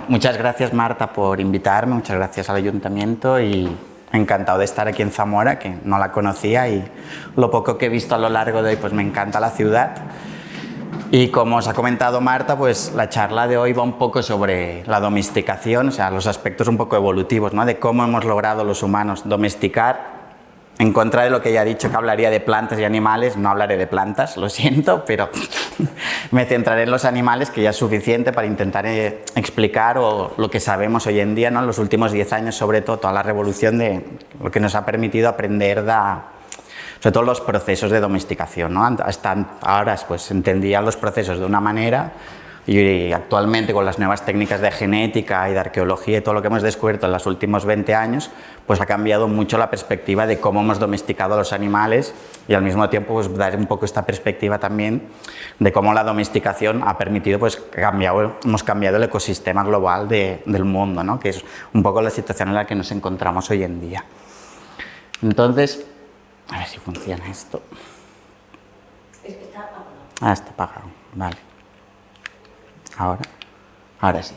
muchas gracias Marta por invitarme, muchas gracias al Ayuntamiento y encantado de estar aquí en Zamora, que no la conocía y lo poco que he visto a lo largo de hoy, pues me encanta la ciudad. Y como os ha comentado Marta, pues la charla de hoy va un poco sobre la domesticación, o sea, los aspectos un poco evolutivos, ¿no? De cómo hemos logrado los humanos domesticar. En contra de lo que ya he dicho, que hablaría de plantas y animales, no hablaré de plantas, lo siento, pero me centraré en los animales, que ya es suficiente para intentar explicar lo que sabemos hoy en día, ¿no? En los últimos 10 años, sobre todo, toda la revolución de lo que nos ha permitido aprender sobre todo los procesos de domesticación, ¿no? Hasta ahora pues entendían los procesos de una manera y actualmente con las nuevas técnicas de genética y de arqueología y todo lo que hemos descubierto en los últimos 20 años, pues ha cambiado mucho la perspectiva de cómo hemos domesticado a los animales y al mismo tiempo pues dar un poco esta perspectiva también de cómo la domesticación ha permitido, pues hemos cambiado el ecosistema global del mundo, ¿no? Que es un poco la situación en la que nos encontramos hoy en día. Entonces, a ver si funciona esto. Está apagado. Ah, está apagado, vale. Ahora sí.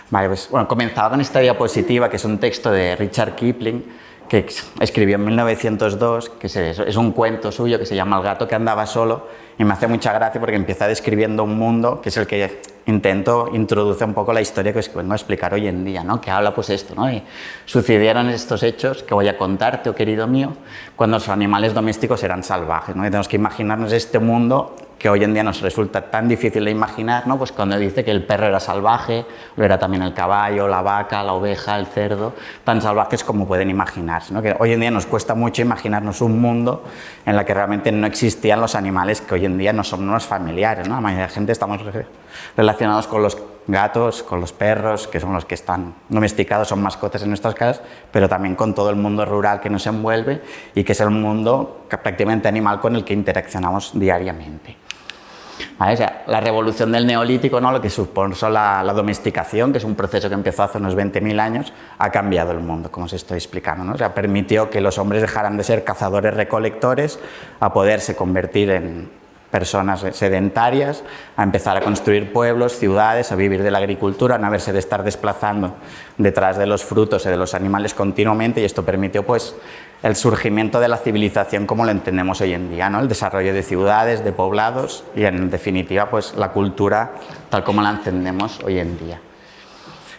Vale, pues bueno, comenzaba con esta diapositiva, que es un texto de Richard Kipling, que escribió en 1902, que es un cuento suyo que se llama El gato que andaba solo, y me hace mucha gracia porque empieza describiendo un mundo que es el que intento introducir un poco la historia que os vengo a explicar hoy en día, ¿no? Que habla pues esto, ¿no? Y sucedieron estos hechos que voy a contarte, oh querido mío, cuando los animales domésticos eran salvajes, ¿no? Y tenemos que imaginarnos este mundo que hoy en día nos resulta tan difícil de imaginar, ¿no? Pues cuando dice que el perro era salvaje, lo era también el caballo, la vaca, la oveja, el cerdo, tan salvajes como pueden imaginarse, ¿no? Que hoy en día nos cuesta mucho imaginarnos un mundo en el que realmente no existían los animales que hoy en día no son unos familiares, ¿no? La mayoría de la gente estamos relacionados con los gatos, con los perros, que son los que están domesticados, son mascotas en nuestras casas, pero también con todo el mundo rural que nos envuelve y que es el mundo prácticamente animal con el que interaccionamos diariamente. ¿Vale? O sea, la revolución del neolítico, ¿no? Lo que supuso la domesticación, que es un proceso que empezó hace unos 20.000 años, ha cambiado el mundo, como os estoy explicando, ¿no? O sea, permitió que los hombres dejaran de ser cazadores-recolectores a poderse convertir en personas sedentarias, a empezar a construir pueblos, ciudades, a vivir de la agricultura, a no haberse de estar desplazando detrás de los frutos y de los animales continuamente, y esto permitió pues el surgimiento de la civilización como lo entendemos hoy en día, ¿no? El desarrollo de ciudades, de poblados y en definitiva pues la cultura tal como la entendemos hoy en día.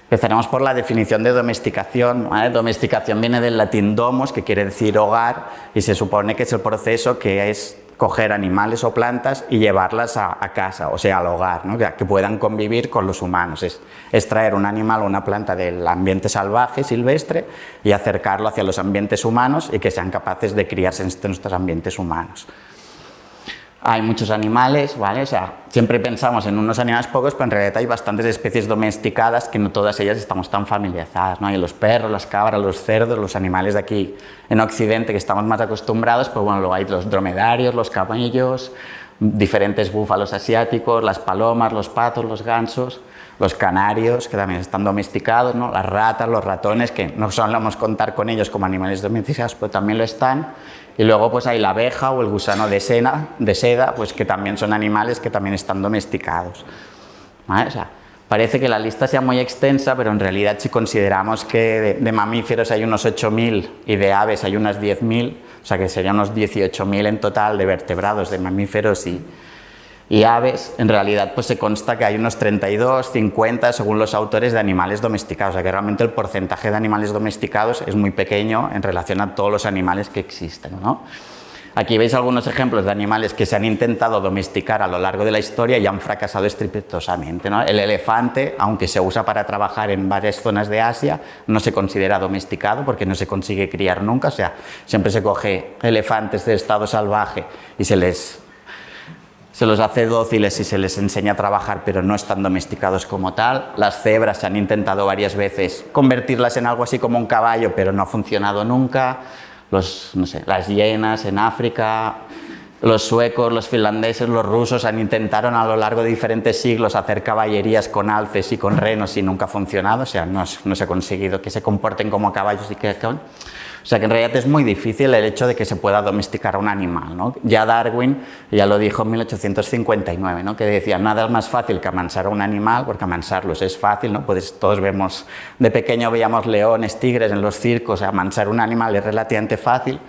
Empezaremos por la definición de domesticación, ¿vale? Domesticación viene del latín domos, que quiere decir hogar, y se supone que es el proceso que es coger animales o plantas y llevarlas a casa, o sea, al hogar, ¿no? Que puedan convivir con los humanos. Es traer un animal o una planta del ambiente salvaje, silvestre, y acercarlo hacia los ambientes humanos y que sean capaces de criarse en estos ambientes humanos. Hay muchos animales, ¿vale? O sea, siempre pensamos en unos animales pocos, pero en realidad hay bastantes especies domesticadas que no todas ellas estamos tan familiarizadas, ¿no? Hay los perros, las cabras, los cerdos, los animales de aquí en Occidente que estamos más acostumbrados, pues bueno, luego hay los dromedarios, los camellos, diferentes búfalos asiáticos, las palomas, los patos, los gansos, los canarios, que también están domesticados, ¿no? Las ratas, los ratones, que no solemos contar con ellos como animales domesticados, pero también lo están. Y luego pues hay la abeja o el gusano de seda, pues que también son animales que también están domesticados. ¿Vale? O sea, parece que la lista sea muy extensa, pero en realidad si consideramos que de mamíferos hay unos 8.000 y de aves hay unas 10.000, o sea que serían unos 18.000 en total de vertebrados, de mamíferos y aves, en realidad pues se consta que hay unos 32, 50 según los autores de animales domesticados, o sea que realmente el porcentaje de animales domesticados es muy pequeño en relación a todos los animales que existen, ¿no? Aquí veis algunos ejemplos de animales que se han intentado domesticar a lo largo de la historia y han fracasado estrepitosamente, ¿no? El elefante, aunque se usa para trabajar en varias zonas de Asia, no se considera domesticado porque no se consigue criar nunca, o sea, siempre se coge elefantes de estado salvaje y se los hace dóciles y se les enseña a trabajar, pero no están domesticados como tal. Las cebras se han intentado varias veces convertirlas en algo así como un caballo, pero no ha funcionado nunca. Las hienas en África, los suecos, los finlandeses, los rusos intentaron a lo largo de diferentes siglos hacer caballerías con alces y con renos y nunca ha funcionado, o sea, no se ha conseguido que se comporten como caballos y que acaben. O O sea que en realidad es muy difícil el hecho de que se pueda domesticar a un animal, ¿no? Ya Darwin ya lo dijo en 1859, ¿no? Que decía, nada es más fácil que amansar a un animal, porque amansarlos es fácil, ¿no? Pues todos vemos, de pequeño veíamos leones, tigres en los circos, amansar un animal es relativamente fácil,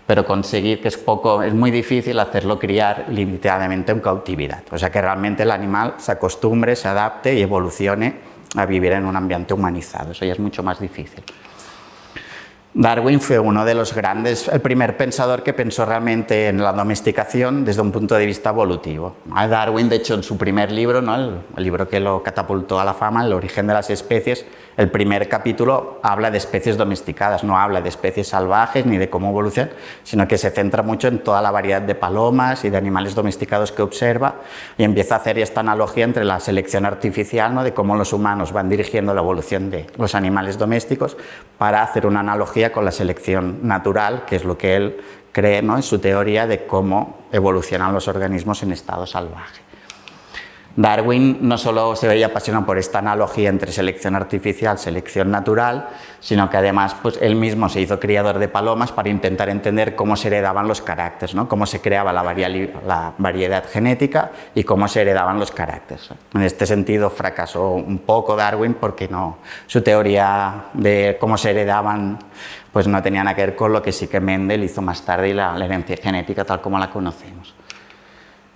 pero conseguir que es muy difícil hacerlo criar limitadamente en cautividad. O sea que realmente el animal se acostumbre, se adapte y evolucione a vivir en un ambiente humanizado. Eso ya es mucho más difícil. Darwin fue uno de los grandes, el primer pensador que pensó realmente en la domesticación desde un punto de vista evolutivo. Darwin, de hecho, en su primer libro, ¿no? el libro que lo catapultó a la fama, El origen de las especies, el primer capítulo habla de especies domesticadas, no habla de especies salvajes ni de cómo evolucionan, sino que se centra mucho en toda la variedad de palomas y de animales domesticados que observa y empieza a hacer esta analogía entre la selección artificial, ¿no? De cómo los humanos van dirigiendo la evolución de los animales domésticos para hacer una analogía con la selección natural, que es lo que él cree, ¿no? En su teoría de cómo evolucionan los organismos en estado salvaje. Darwin no solo se veía apasionado por esta analogía entre selección artificial, selección natural, sino que además pues, él mismo se hizo criador de palomas para intentar entender cómo se heredaban los caracteres, ¿no? Cómo se creaba la variedad genética y cómo se heredaban los caracteres. En este sentido fracasó un poco Darwin porque su teoría de cómo se heredaban pues, no tenía nada que ver con lo que sí que Mendel hizo más tarde y la herencia genética tal como la conocemos.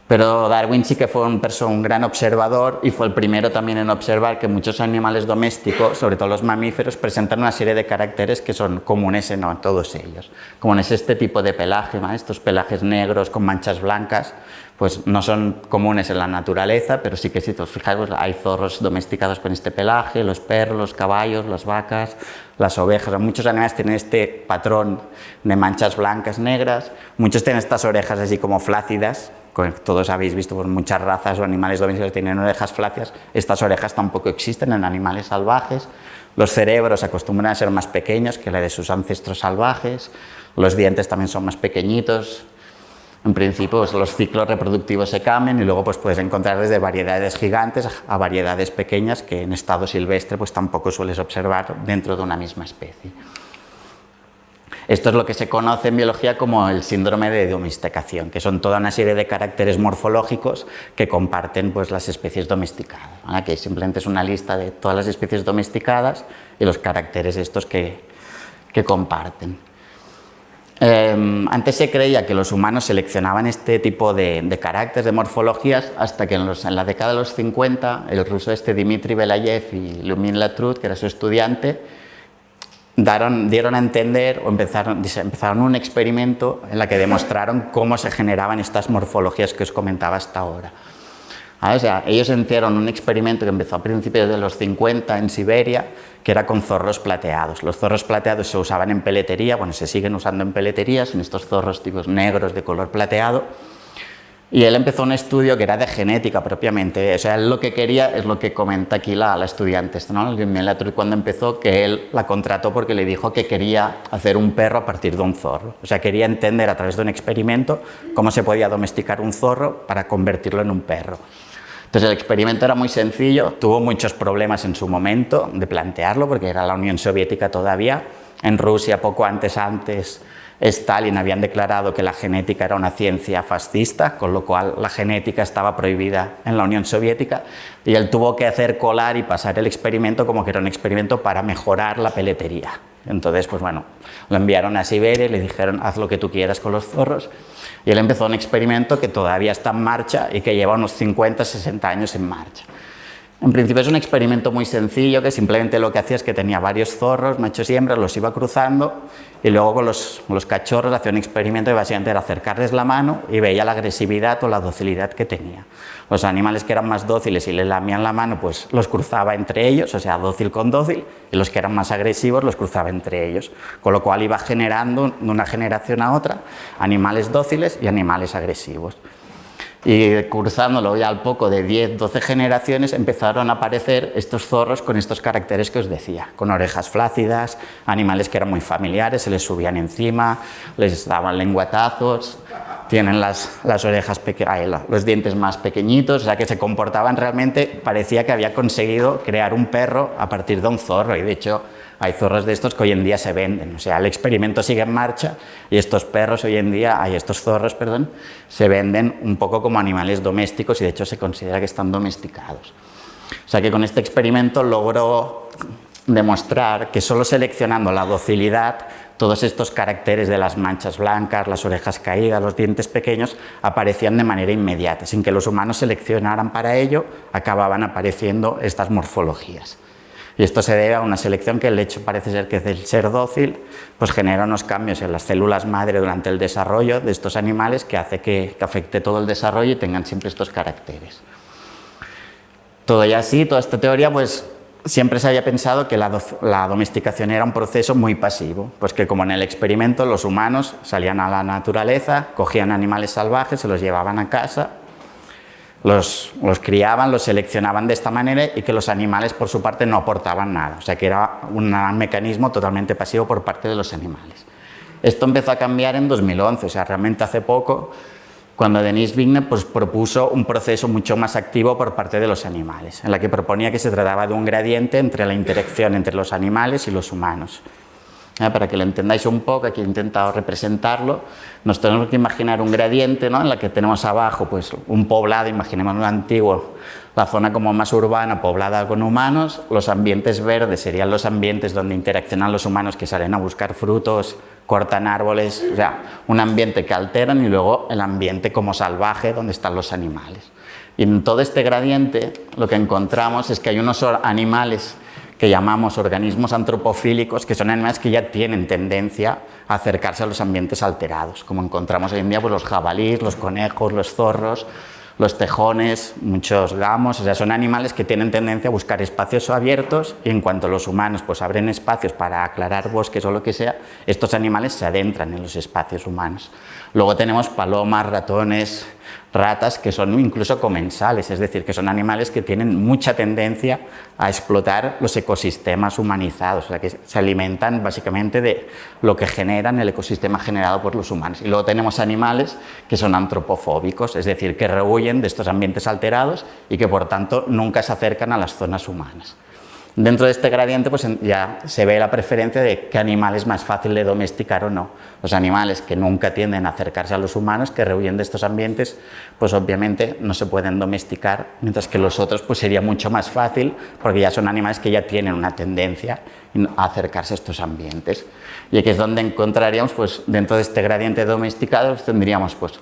Pero Darwin sí que fue un gran observador y fue el primero también en observar que muchos animales domésticos, sobre todo los mamíferos, presentan una serie de caracteres que son comunes en todos ellos. Como es este tipo de pelaje, ¿no? Estos pelajes negros con manchas blancas, pues no son comunes en la naturaleza, pero sí que si os fijáis pues hay zorros domesticados con este pelaje, los perros, los caballos, las vacas, las ovejas. Muchos animales tienen este patrón de manchas blancas, negras, muchos tienen estas orejas así como flácidas. Todos habéis visto pues, muchas razas o animales domésticos que tienen orejas flácidas. Estas orejas tampoco existen en animales salvajes. Los cerebros acostumbran a ser más pequeños que la de sus ancestros salvajes. Los dientes también son más pequeñitos. En principio, pues, los ciclos reproductivos se cambian y luego pues, puedes encontrar desde variedades gigantes a variedades pequeñas que en estado silvestre pues, tampoco sueles observar dentro de una misma especie. Esto es lo que se conoce en biología como el síndrome de domesticación, que son toda una serie de caracteres morfológicos que comparten pues, las especies domesticadas. Aquí simplemente es una lista de todas las especies domesticadas y los caracteres estos que comparten. Antes se creía que los humanos seleccionaban este tipo de caracteres, de morfologías, hasta que en la década de los 50 el ruso Dmitry Belayev y Lumin Latrut, que era su estudiante, dieron a entender o empezaron un experimento en el que demostraron cómo se generaban estas morfologías que os comentaba hasta ahora. O sea, ellos hicieron un experimento que empezó a principios de los 50 en Siberia, que era con zorros plateados. Los zorros plateados se usaban en peletería, bueno, se siguen usando en peletería, son estos zorros tipos negros de color plateado. Y él empezó un estudio que era de genética propiamente, o sea, él lo que quería es lo que comenta aquí la estudiante, ¿no? Cuando empezó, que él la contrató porque le dijo que quería hacer un perro a partir de un zorro, o sea, quería entender a través de un experimento cómo se podía domesticar un zorro para convertirlo en un perro. Entonces el experimento era muy sencillo, tuvo muchos problemas en su momento de plantearlo porque era la Unión Soviética todavía, en Rusia poco antes Stalin habían declarado que la genética era una ciencia fascista, con lo cual la genética estaba prohibida en la Unión Soviética y él tuvo que hacer colar y pasar el experimento como que era un experimento para mejorar la peletería. Entonces, pues bueno, lo enviaron a Siberia y le dijeron haz lo que tú quieras con los zorros y él empezó un experimento que todavía está en marcha y que lleva unos 50, 60 años en marcha. En principio es un experimento muy sencillo que simplemente lo que hacía es que tenía varios zorros, machos y hembras, los iba cruzando y luego con los cachorros hacía un experimento que básicamente era acercarles la mano y veía la agresividad o la docilidad que tenía. Los animales que eran más dóciles y les lamían la mano pues los cruzaba entre ellos, o sea, dócil con dócil, y los que eran más agresivos los cruzaba entre ellos, con lo cual iba generando de una generación a otra animales dóciles y animales agresivos. Y cruzándolo ya al poco de 10, 12 generaciones empezaron a aparecer estos zorros con estos caracteres que os decía, con orejas flácidas, animales que eran muy familiares, se les subían encima, les daban lengüetazos, tienen las orejas los dientes más pequeñitos, o sea que se comportaban realmente, parecía que había conseguido crear un perro a partir de un zorro y de hecho hay zorros de estos que hoy en día se venden. O sea, el experimento sigue en marcha y estos perros hoy en día, estos zorros, perdón, se venden un poco como animales domésticos y de hecho se considera que están domesticados. O sea que con este experimento logró demostrar que solo seleccionando la docilidad, todos estos caracteres de las manchas blancas, las orejas caídas, los dientes pequeños, aparecían de manera inmediata. Sin que los humanos seleccionaran para ello, acababan apareciendo estas morfologías. Y esto se debe a una selección que el hecho parece ser que del ser dócil pues genera unos cambios en las células madre durante el desarrollo de estos animales que hace que afecte todo el desarrollo y tengan siempre estos caracteres. Todo y así, toda esta teoría, pues siempre se había pensado que la domesticación era un proceso muy pasivo, pues que como en el experimento los humanos salían a la naturaleza, cogían animales salvajes, se los llevaban a casa, los criaban, los seleccionaban de esta manera y que los animales por su parte no aportaban nada, o sea que era un mecanismo totalmente pasivo por parte de los animales. Esto empezó a cambiar en 2011, o sea, realmente hace poco, cuando Denis Villeneuve pues, propuso un proceso mucho más activo por parte de los animales, en la que proponía que se trataba de un gradiente entre la interacción entre los animales y los humanos. Para que lo entendáis un poco, aquí he intentado representarlo, nos tenemos que imaginar un gradiente, ¿no? En la que tenemos abajo pues, un poblado, imaginemos un antiguo, la zona como más urbana, poblada con humanos, los ambientes verdes serían los ambientes donde interaccionan los humanos que salen a buscar frutos, cortan árboles, o sea, un ambiente que alteran y luego el ambiente como salvaje donde están los animales. Y en todo este gradiente lo que encontramos es que hay unos animales que llamamos organismos antropofílicos, que son animales que ya tienen tendencia a acercarse a los ambientes alterados, como encontramos hoy en día pues, los jabalíes, los conejos, los zorros, los tejones, muchos gamos, o sea, son animales que tienen tendencia a buscar espacios abiertos y en cuanto los humanos pues abren espacios para aclarar bosques o lo que sea, estos animales se adentran en los espacios humanos. Luego tenemos palomas, ratones, ratas que son incluso comensales, es decir, que son animales que tienen mucha tendencia a explotar los ecosistemas humanizados, o sea, que se alimentan básicamente de lo que generan el ecosistema generado por los humanos. Y luego tenemos animales que son antropofóbicos, es decir, que rehuyen de estos ambientes alterados y que por tanto nunca se acercan a las zonas humanas. Dentro de este gradiente pues, ya se ve la preferencia de qué animal es más fácil de domesticar o no. Los animales que nunca tienden a acercarse a los humanos, que rehuyen de estos ambientes, pues obviamente no se pueden domesticar, mientras que los otros pues, sería mucho más fácil porque ya son animales que ya tienen una tendencia a acercarse a estos ambientes. Y aquí es donde encontraríamos, pues, dentro de este gradiente domesticado, tendríamos pues,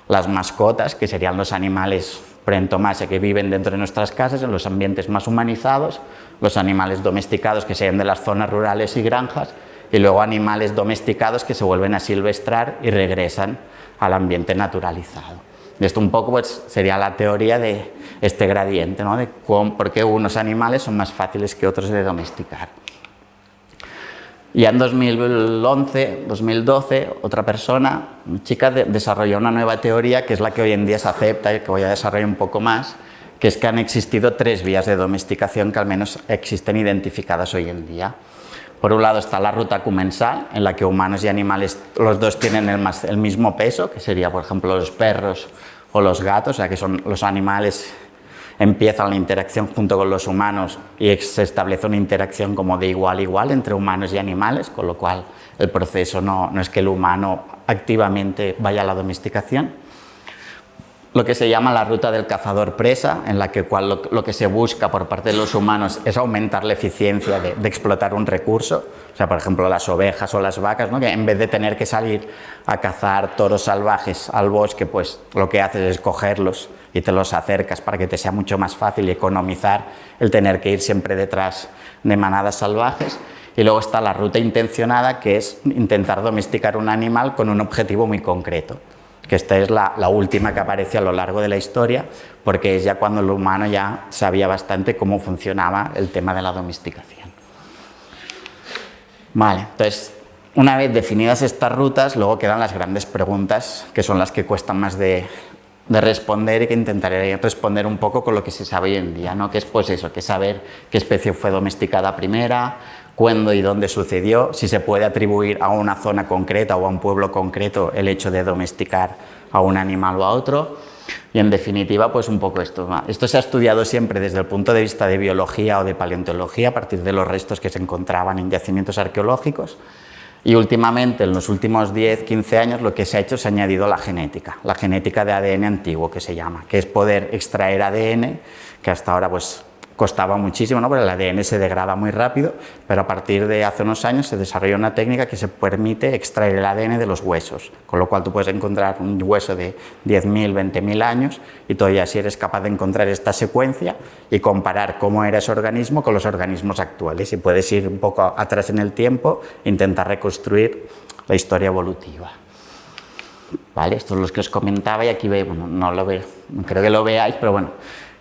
las mascotas, que serían los animales prentomase que viven dentro de nuestras casas, en los ambientes más humanizados, los animales domesticados que serían de las zonas rurales y granjas, y luego animales domesticados que se vuelven a silvestrar y regresan al ambiente naturalizado. Y esto un poco pues, sería la teoría de este gradiente, ¿no? De por qué unos animales son más fáciles que otros de domesticar. Y en 2011, 2012, otra persona, una chica, desarrolló una nueva teoría que es la que hoy en día se acepta y que voy a desarrollar un poco más, que es que han existido 3 vías de domesticación que al menos existen identificadas hoy en día. Por un lado está la ruta comensal, en la que humanos y animales los dos tienen el mismo peso, que sería por ejemplo los perros o los gatos, o sea que son los animales empiezan la interacción junto con los humanos y se establece una interacción como de igual a igual entre humanos y animales, con lo cual el proceso no es que el humano activamente vaya a la domesticación. Lo que se llama la ruta del cazador-presa, en la que lo que se busca por parte de los humanos es aumentar la eficiencia de explotar un recurso, o sea, por ejemplo, las ovejas o las vacas, ¿no? Que en vez de tener que salir a cazar toros salvajes al bosque, pues lo que haces es cogerlos y te los acercas para que te sea mucho más fácil y economizar el tener que ir siempre detrás de manadas salvajes. Y luego está la ruta intencionada, que es intentar domesticar un animal con un objetivo muy concreto, que esta es la última que aparece a lo largo de la historia, porque es ya cuando el humano ya sabía bastante cómo funcionaba el tema de la domesticación. Vale, entonces, una vez definidas estas rutas, luego quedan las grandes preguntas, que son las que cuestan más de responder y que intentaré responder un poco con lo que se sabe hoy en día, ¿no? Que es pues eso, que saber qué especie fue domesticada primera, cuándo y dónde sucedió, si se puede atribuir a una zona concreta o a un pueblo concreto el hecho de domesticar a un animal o a otro, Y en definitiva, pues un poco esto. Esto se ha estudiado siempre desde el punto de vista de biología o de paleontología, a partir de los restos que se encontraban en yacimientos arqueológicos. Y últimamente, en los últimos 10, 15 años, lo que se ha hecho es añadido la genética de ADN antiguo, que se llama, que es poder extraer ADN, que hasta ahora pues costaba muchísimo, ¿no? Porque el ADN se degrada muy rápido, pero a partir de hace unos años se desarrolló una técnica que se permite extraer el ADN de los huesos, con lo cual tú puedes encontrar un hueso de 10.000, 20.000 años y todavía si eres capaz de encontrar esta secuencia y comparar cómo era ese organismo con los organismos actuales y puedes ir un poco atrás en el tiempo e intentar reconstruir la historia evolutiva. ¿Vale? Estos son los que os comentaba y aquí veis, bueno, no lo veo, no creo que lo veáis, pero bueno,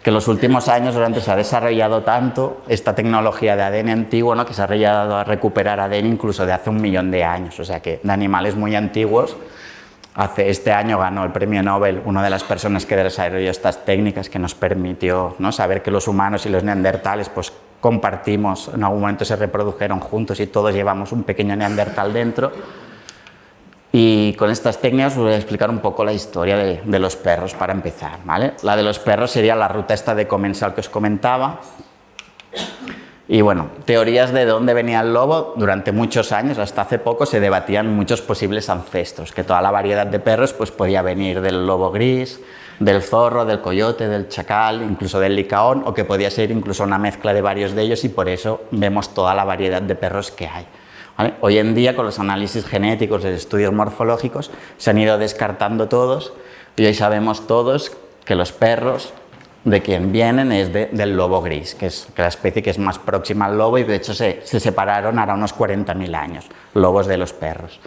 que en los últimos años durante se ha desarrollado tanto esta tecnología de ADN antiguo, ¿no? Que se ha llegado a recuperar ADN incluso de hace 1 millón de años, o sea que de animales muy antiguos. Este año ganó el premio Nobel una de las personas que desarrolló estas técnicas que nos permitió, ¿no? Saber que los humanos y los neandertales pues compartimos, en algún momento se reprodujeron juntos y todos llevamos un pequeño neandertal dentro. Y con estas técnicas os voy a explicar un poco la historia de los perros para empezar, ¿vale? La de los perros sería la ruta esta de comensal que os comentaba. Y bueno, teorías de dónde venía el lobo. Durante muchos años, hasta hace poco, se debatían muchos posibles ancestros, que toda la variedad de perros pues podía venir del lobo gris, del zorro, del coyote, del chacal, incluso del licaón, o que podía ser incluso una mezcla de varios de ellos y por eso vemos toda la variedad de perros que hay. ¿Vale? Hoy en día, con los análisis genéticos, los estudios morfológicos, se han ido descartando todos y hoy sabemos todos que los perros de quien vienen es del lobo gris, que es la especie que es más próxima al lobo y de hecho se separaron ahora unos 40.000 años, lobos de los perros.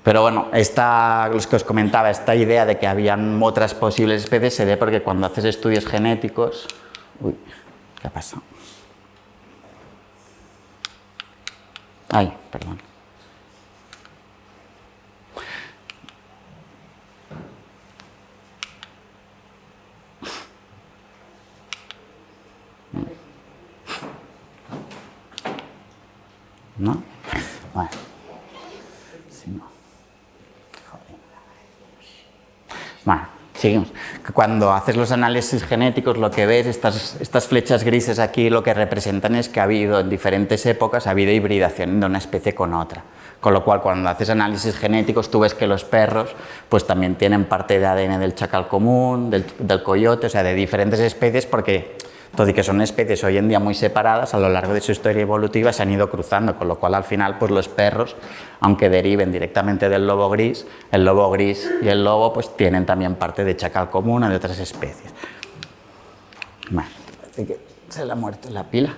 Pero bueno, los que os comentaba, esta idea de que habían otras posibles especies se ve porque cuando haces estudios genéticos... Uy, ¿qué ha pasado? Ay, perdón. ¿No? Bueno. Si no. Joder. Bueno, seguimos. Cuando haces los análisis genéticos lo que ves, estas flechas grises aquí lo que representan es que ha habido en diferentes épocas, ha habido hibridación de una especie con otra. Con lo cual cuando haces análisis genéticos tú ves que los perros pues también tienen parte de ADN del chacal común, del coyote, o sea de diferentes especies porque todo y que son especies hoy en día muy separadas, a lo largo de su historia evolutiva se han ido cruzando, con lo cual al final pues los perros, aunque deriven directamente del lobo gris, el lobo gris y el lobo pues tienen también parte de chacal común o de otras especies. Bueno, parece que se le ha muerto la pila.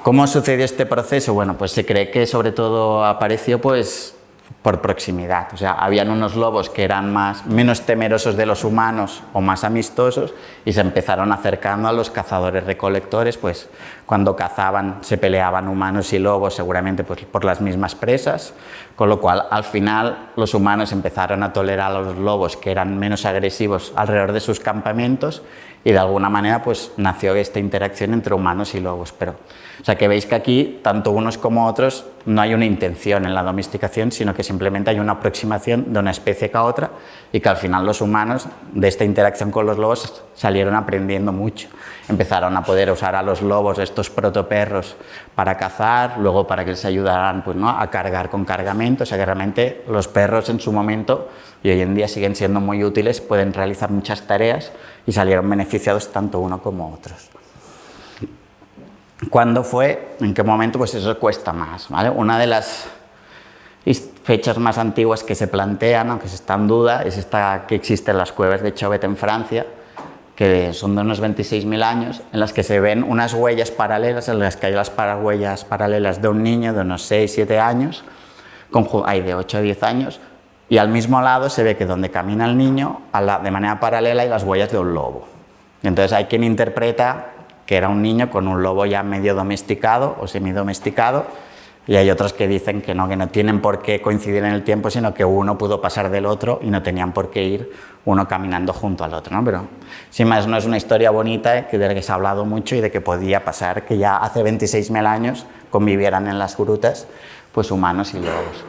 ¿Cómo sucedió este proceso? Bueno, pues se cree que sobre todo apareció pues por proximidad, o sea, habían unos lobos que eran menos temerosos de los humanos o más amistosos y se empezaron acercando a los cazadores recolectores, pues cuando cazaban se peleaban humanos y lobos seguramente pues, por las mismas presas, con lo cual al final los humanos empezaron a tolerar a los lobos que eran menos agresivos alrededor de sus campamentos y de alguna manera pues nació esta interacción entre humanos y lobos. Pero, o sea que veis que aquí tanto unos como otros no hay una intención en la domesticación, sino que simplemente hay una aproximación de una especie a otra y que al final los humanos de esta interacción con los lobos salieron aprendiendo mucho. Empezaron a poder usar a los lobos, estos protoperros, para cazar, luego para que les ayudaran pues, ¿no? a cargar con cargamento, o sea que realmente los perros en su momento y hoy en día siguen siendo muy útiles, pueden realizar muchas tareas y salieron beneficiados tanto uno como otros. ¿Cuándo fue? ¿En qué momento? Pues eso cuesta más, ¿vale? Una de las fechas más antiguas que se plantean, aunque se está en duda, es esta que existe en las cuevas de Chauvet en Francia, que son de unos 26.000 años, en las que se ven unas huellas paralelas, en las que hay las huellas paralelas de un niño de unos 6-7 años, hay de 8 a 10 años, y al mismo lado se ve que donde camina el niño, de manera paralela, hay las huellas de un lobo. Y entonces hay quien interpreta que era un niño con un lobo ya medio domesticado o semidomesticado, y hay otros que dicen que no tienen por qué coincidir en el tiempo, sino que uno pudo pasar del otro y no tenían por qué ir uno caminando junto al otro, ¿no? Pero, sin más, no es una historia bonita de la que se ha hablado mucho y de que podía pasar que ya hace 26.000 años convivieran en las grutas pues humanos y lobos.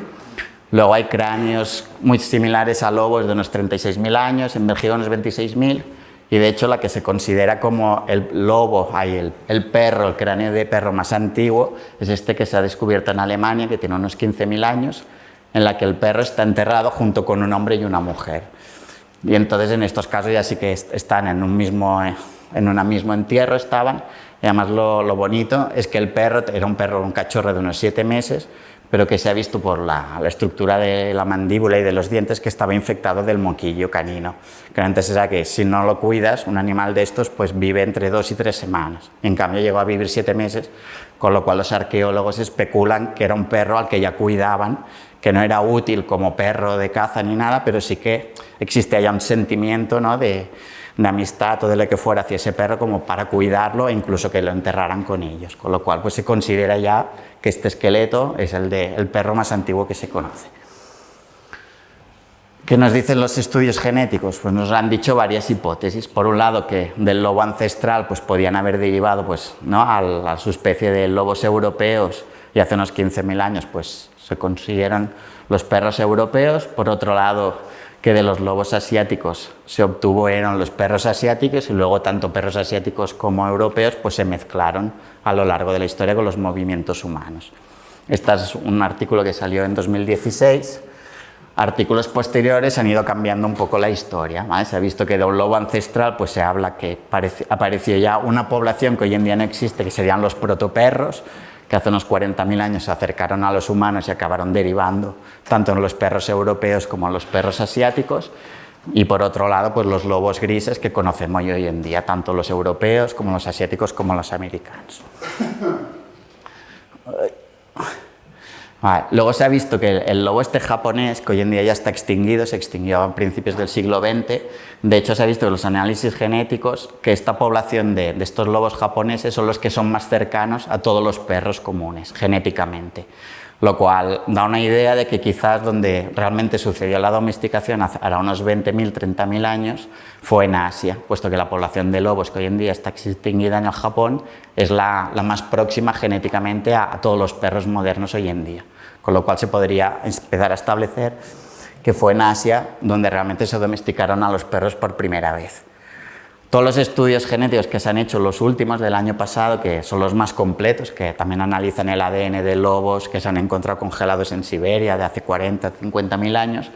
Luego hay cráneos muy similares a lobos de unos 36.000 años, en Bélgica unos 26.000, y de hecho la que se considera como el lobo, el perro, el cráneo de perro más antiguo, es este que se ha descubierto en Alemania, que tiene unos 15.000 años, en la que el perro está enterrado junto con un hombre y una mujer. Y entonces en estos casos ya sí que están en un mismo entierro estaban, y además lo bonito es que el perro era un cachorro de unos 7 meses, pero que se ha visto por la estructura de la mandíbula y de los dientes que estaba infectado del moquillo canino, que antes era que si no lo cuidas, un animal de estos pues vive entre 2 y 3 semanas, en cambio llegó a vivir 7 meses, con lo cual los arqueólogos especulan que era un perro al que ya cuidaban, que no era útil como perro de caza ni nada, pero sí que existe allá un sentimiento, ¿no?, de amistad o de lo que fuera hacia ese perro como para cuidarlo e incluso que lo enterraran con ellos, con lo cual pues se considera ya que este esqueleto es el perro más antiguo que se conoce. ¿Qué nos dicen los estudios genéticos? Pues nos han dicho varias hipótesis. Por un lado, que del lobo ancestral pues podían haber derivado pues, ¿no?, a su especie de lobos europeos, y hace unos 15.000 años pues se consiguieron los perros europeos. Por otro lado, que de los lobos asiáticos se obtuvieron los perros asiáticos, y luego tanto perros asiáticos como europeos pues se mezclaron a lo largo de la historia con los movimientos humanos. Este es un artículo que salió en 2016. Artículos posteriores han ido cambiando un poco la historia, ¿vale? Se ha visto que de un lobo ancestral pues se habla que apareció ya una población que hoy en día no existe, que serían los protoperros, que hace unos 40.000 años se acercaron a los humanos y acabaron derivando tanto en los perros europeos como en los perros asiáticos. Y por otro lado, pues los lobos grises que conocemos hoy en día, tanto los europeos como los asiáticos como los americanos. Vale. Luego se ha visto que el lobo este japonés, que hoy en día ya está extinguido, se extinguió a principios del siglo XX, de hecho se ha visto en los análisis genéticos que esta población de estos lobos japoneses son los que son más cercanos a todos los perros comunes, genéticamente. Lo cual da una idea de que quizás donde realmente sucedió la domesticación hará unos 20.000, 30.000 años fue en Asia, puesto que la población de lobos que hoy en día está extinguida en el Japón es la más próxima genéticamente a todos los perros modernos hoy en día. Con lo cual se podría empezar a establecer que fue en Asia donde realmente se domesticaron a los perros por primera vez. Todos los estudios genéticos que se han hecho, los últimos del año pasado, que son los más completos, que también analizan el ADN de lobos que se han encontrado congelados en Siberia de hace 40, 50.000 años,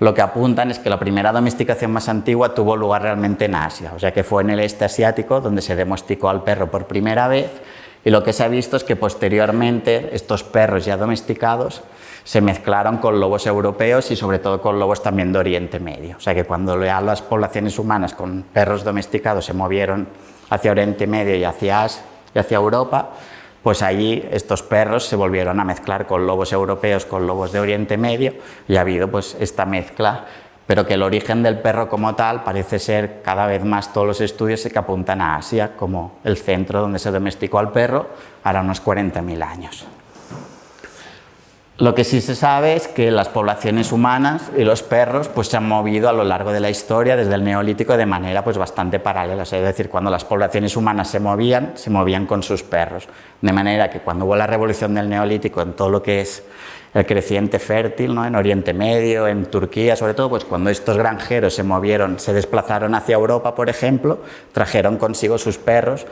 lo que apuntan es que la primera domesticación más antigua tuvo lugar realmente en Asia, o sea que fue en el este asiático donde se domesticó al perro por primera vez, y lo que se ha visto es que posteriormente estos perros ya domesticados se mezclaron con lobos europeos y sobre todo con lobos también de Oriente Medio. O sea que cuando ya las poblaciones humanas con perros domesticados se movieron hacia Oriente Medio y hacia Europa, pues allí estos perros se volvieron a mezclar con lobos europeos, con lobos de Oriente Medio, y ha habido pues esta mezcla, pero que el origen del perro como tal parece ser cada vez más todos los estudios que apuntan a Asia como el centro donde se domesticó al perro hará unos 40.000 años. Lo que sí se sabe es que las poblaciones humanas y los perros pues, se han movido a lo largo de la historia desde el Neolítico de manera pues, bastante paralela. Es decir, cuando las poblaciones humanas se movían con sus perros. De manera que cuando hubo la revolución del Neolítico en todo lo que es el creciente fértil, ¿no?, en Oriente Medio, en Turquía sobre todo, pues cuando estos granjeros se desplazaron hacia Europa, por ejemplo, trajeron consigo sus perros.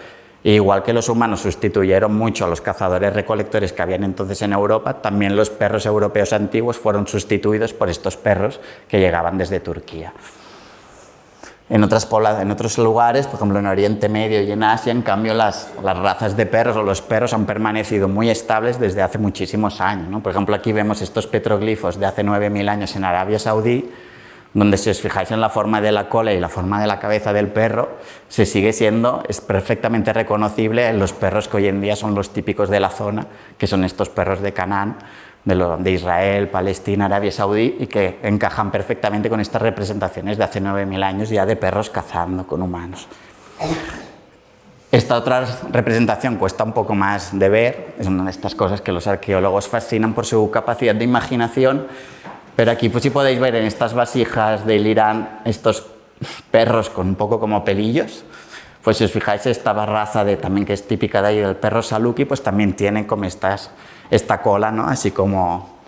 E igual que los humanos sustituyeron mucho a los cazadores-recolectores que habían entonces en Europa, también los perros europeos antiguos fueron sustituidos por estos perros que llegaban desde Turquía. En otros lugares, por ejemplo en Oriente Medio y en Asia, en cambio las razas de perros o los perros han permanecido muy estables desde hace muchísimos años, ¿no? Por ejemplo, aquí vemos estos petroglifos de hace 9.000 años en Arabia Saudí, donde si os fijáis en la forma de la cola y la forma de la cabeza del perro, es perfectamente reconocible en los perros que hoy en día son los típicos de la zona, que son estos perros de Canaán, de Israel, Palestina, Arabia Saudí, y que encajan perfectamente con estas representaciones de hace 9.000 años ya de perros cazando con humanos. Esta otra representación cuesta un poco más de ver, es una de estas cosas que los arqueólogos fascinan por su capacidad de imaginación. Pero aquí pues sí podéis ver en estas vasijas del Irán estos perros con un poco como pelillos. Pues si os fijáis esta raza también que es típica de ahí del perro saluki, pues también tiene como esta cola, ¿no?, así como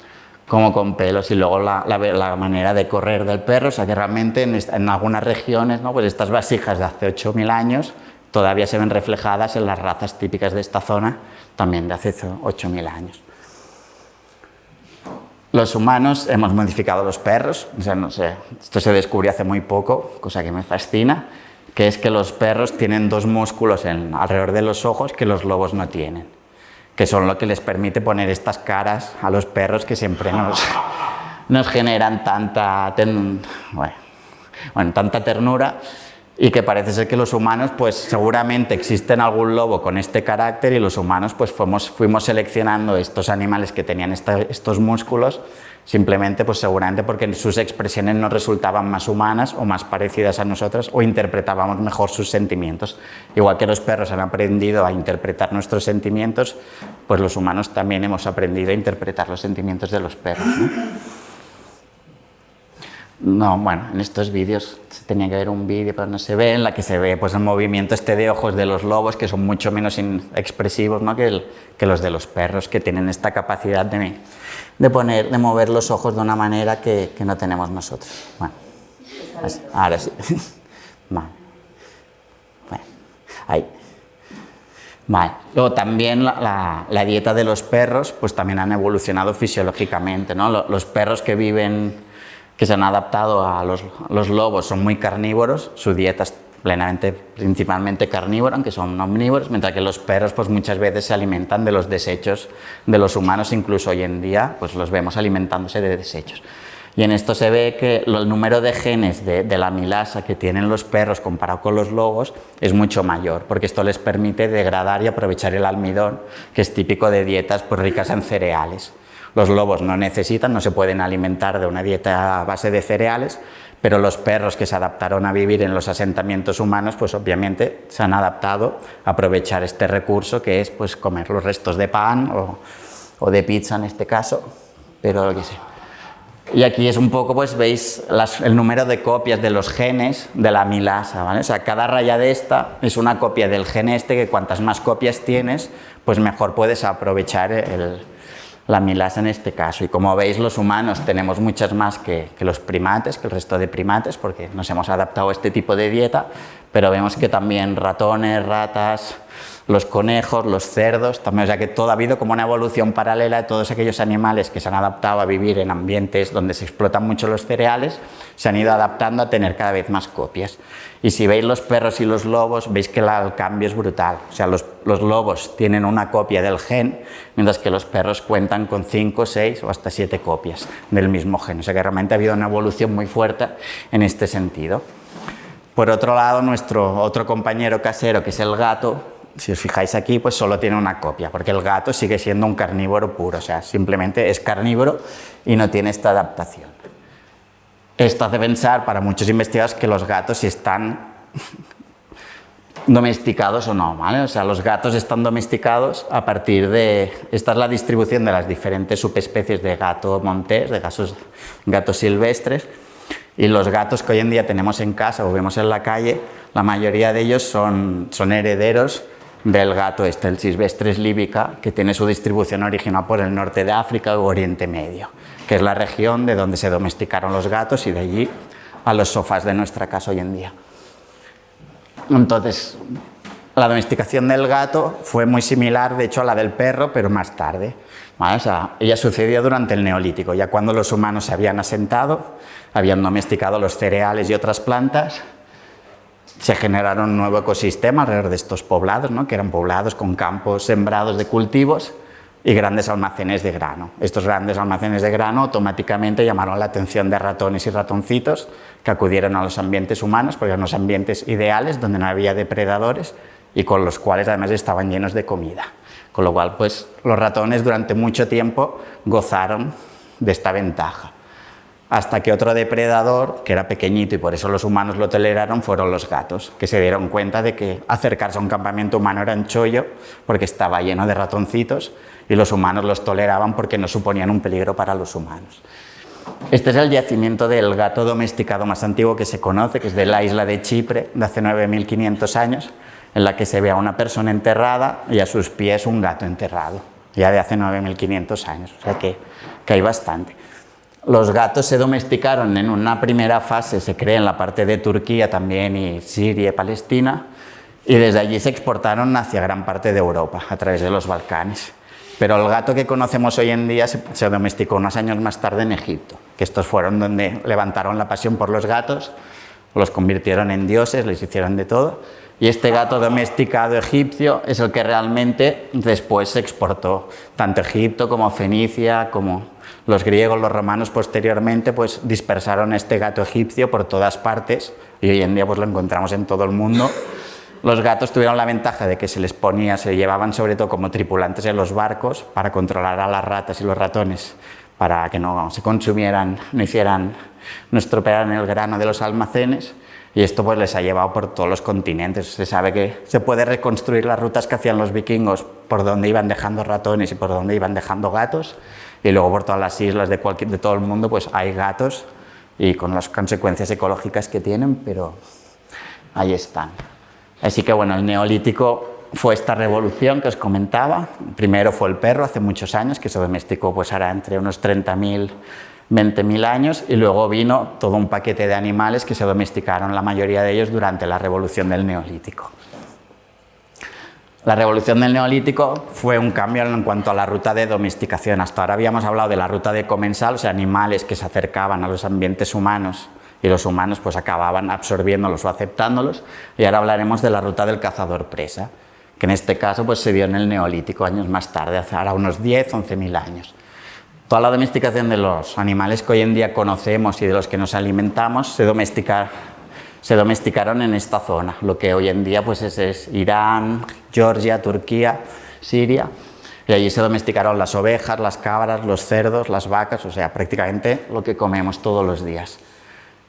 como con pelos, y luego la manera de correr del perro, o sea que realmente en algunas regiones, ¿no? Pues estas vasijas de hace 8.000 años todavía se ven reflejadas en las razas típicas de esta zona, también de hace 8.000 años. Los humanos hemos modificado los perros, o sea, no sé, esto se descubrió hace muy poco, cosa que me fascina, que es que los perros tienen dos músculos alrededor de los ojos que los lobos no tienen, que son lo que les permite poner estas caras a los perros que siempre nos generan tanta ternura, y que parece ser que los humanos, pues seguramente existen algún lobo con este carácter, y los humanos pues fuimos seleccionando estos animales que tenían estos músculos, simplemente pues seguramente porque sus expresiones nos resultaban más humanas o más parecidas a nosotras, o interpretábamos mejor sus sentimientos. Igual que los perros han aprendido a interpretar nuestros sentimientos, pues los humanos también hemos aprendido a interpretar los sentimientos de los perros, ¿no? No, bueno, en estos vídeos tenía que ver un vídeo, pero no se ve, en la que se ve pues el movimiento de ojos de los lobos, que son mucho menos expresivos, ¿no? que los de los perros, que tienen esta capacidad de mover los ojos de una manera que no tenemos nosotros. Bueno, ahora sí. Vale. Bueno, ahí. Vale. Luego también la dieta de los perros pues también han evolucionado fisiológicamente, ¿no? Los perros que se han adaptado a los lobos son muy carnívoros, su dieta es principalmente carnívora, aunque son omnívoros, mientras que los perros pues muchas veces se alimentan de los desechos de los humanos, incluso hoy en día pues los vemos alimentándose de desechos. Y en esto se ve que el número de genes de la amilasa que tienen los perros comparado con los lobos es mucho mayor, porque esto les permite degradar y aprovechar el almidón, que es típico de dietas pues ricas en cereales. Los lobos no se pueden alimentar de una dieta a base de cereales, pero los perros que se adaptaron a vivir en los asentamientos humanos, pues obviamente se han adaptado a aprovechar este recurso, que es pues comer los restos de pan o de pizza en este caso, pero lo que sea. Y aquí es un poco, pues veis el número de copias de los genes de la amilasa, ¿vale? O sea, cada raya de esta es una copia del gen que cuantas más copias tienes, pues mejor puedes aprovechar la amilasa en este caso. Y como veis, los humanos tenemos muchas más que los primates, que el resto de primates, porque nos hemos adaptado a este tipo de dieta, pero vemos que también ratones, ratas, los conejos, los cerdos, también, o sea que todo ha habido como una evolución paralela de todos aquellos animales que se han adaptado a vivir en ambientes donde se explotan mucho los cereales, se han ido adaptando a tener cada vez más copias. Y si veis los perros y los lobos, veis que el cambio es brutal. O sea, los lobos tienen una copia del gen, mientras que los perros cuentan con 5, 6 o hasta 7 copias del mismo gen. O sea que realmente ha habido una evolución muy fuerte en este sentido. Por otro lado, nuestro otro compañero casero, que es el gato, si os fijáis aquí, pues solo tiene una copia, porque el gato sigue siendo un carnívoro puro, o sea, simplemente es carnívoro y no tiene esta adaptación. Esto hace pensar para muchos investigadores que los gatos si están domesticados o no, ¿vale? O sea, los gatos están domesticados a partir de... Esta es la distribución de las diferentes subespecies de gato montés, de gatos silvestres, y los gatos que hoy en día tenemos en casa o vemos en la calle, la mayoría de ellos son herederos del gato el Silvestris libica, que tiene su distribución original por el norte de África o Oriente Medio, que es la región de donde se domesticaron los gatos y de allí a los sofás de nuestra casa hoy en día. Entonces, la domesticación del gato fue muy similar, de hecho, a la del perro, pero más tarde, ¿vale? O sea, ella sucedió durante el Neolítico, ya cuando los humanos se habían asentado, habían domesticado los cereales y otras plantas, se generaron un nuevo ecosistema alrededor de estos poblados, ¿no? Que eran poblados con campos sembrados de cultivos y grandes almacenes de grano. Estos grandes almacenes de grano automáticamente llamaron la atención de ratones y ratoncitos que acudieron a los ambientes humanos, porque eran los ambientes ideales donde no había depredadores y con los cuales además estaban llenos de comida. Con lo cual, pues, los ratones durante mucho tiempo gozaron de esta ventaja. Hasta que otro depredador, que era pequeñito y por eso los humanos lo toleraron, fueron los gatos, que se dieron cuenta de que acercarse a un campamento humano era un chollo, porque estaba lleno de ratoncitos, y los humanos los toleraban porque no suponían un peligro para los humanos. Este es el yacimiento del gato domesticado más antiguo que se conoce, que es de la isla de Chipre, de hace 9.500 años, en la que se ve a una persona enterrada y a sus pies un gato enterrado. ya de hace 9.500 años, o sea que hay bastante. Los gatos se domesticaron en una primera fase, se cree, en la parte de Turquía también, y Siria y Palestina, y desde allí se exportaron hacia gran parte de Europa, a través de los Balcanes. Pero el gato que conocemos hoy en día se domesticó unos años más tarde en Egipto, que estos fueron donde levantaron la pasión por los gatos, los convirtieron en dioses, les hicieron de todo, y este gato domesticado egipcio es el que realmente después se exportó, tanto Egipto como Fenicia, como los griegos, los romanos posteriormente, pues dispersaron este gato egipcio por todas partes, y hoy en día pues lo encontramos en todo el mundo. Los gatos tuvieron la ventaja de que se les ponía, se llevaban sobre todo como tripulantes en los barcos para controlar a las ratas y los ratones, para que no se consumieran, no estropearan el grano de los almacenes, y esto pues les ha llevado por todos los continentes. Se sabe que se puede reconstruir las rutas que hacían los vikingos por donde iban dejando ratones y por donde iban dejando gatos, y luego por todas las islas de todo el mundo pues hay gatos, y con las consecuencias ecológicas que tienen, pero ahí están. Así que bueno, el Neolítico fue esta revolución que os comentaba. Primero fue el perro, hace muchos años, que se domesticó pues ahora entre unos 30.000, 20.000 años, y luego vino todo un paquete de animales que se domesticaron, la mayoría de ellos, durante la revolución del Neolítico. La revolución del Neolítico fue un cambio en cuanto a la ruta de domesticación. Hasta ahora habíamos hablado de la ruta de comensal, o sea, animales que se acercaban a los ambientes humanos, y los humanos pues acababan absorbiéndolos o aceptándolos, y ahora hablaremos de la ruta del cazador-presa, que en este caso pues se dio en el Neolítico, años más tarde, hace ahora unos 10, 11.000 años. Toda la domesticación de los animales que hoy en día conocemos y de los que nos alimentamos se domesticaron en esta zona, lo que hoy en día pues es Irán, Georgia, Turquía, Siria, y allí se domesticaron las ovejas, las cabras, los cerdos, las vacas, o sea, prácticamente lo que comemos todos los días.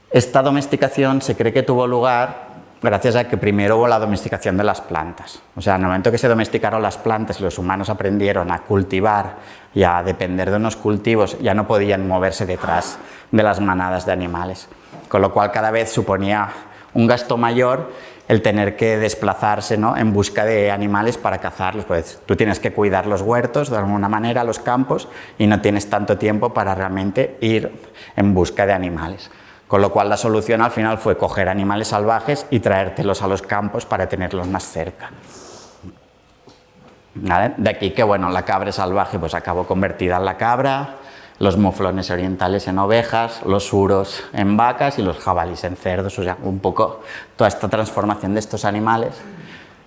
Esta domesticación se cree que tuvo lugar gracias a que primero hubo la domesticación de las plantas. O sea, en el momento que se domesticaron las plantas y los humanos aprendieron a cultivar y a depender de unos cultivos, ya no podían moverse detrás de las manadas de animales. Con lo cual cada vez suponía un gasto mayor el tener que desplazarse, ¿no?, en busca de animales para cazarlos. Pues tú tienes que cuidar los huertos de alguna manera, los campos, y no tienes tanto tiempo para realmente ir en busca de animales. Con lo cual la solución al final fue coger animales salvajes y traértelos a los campos para tenerlos más cerca. ¿Vale? De aquí que bueno, la cabra salvaje pues acabó convertida en la cabra, los muflones orientales en ovejas, los suros en vacas y los jabalíes en cerdos. O sea, un poco toda esta transformación de estos animales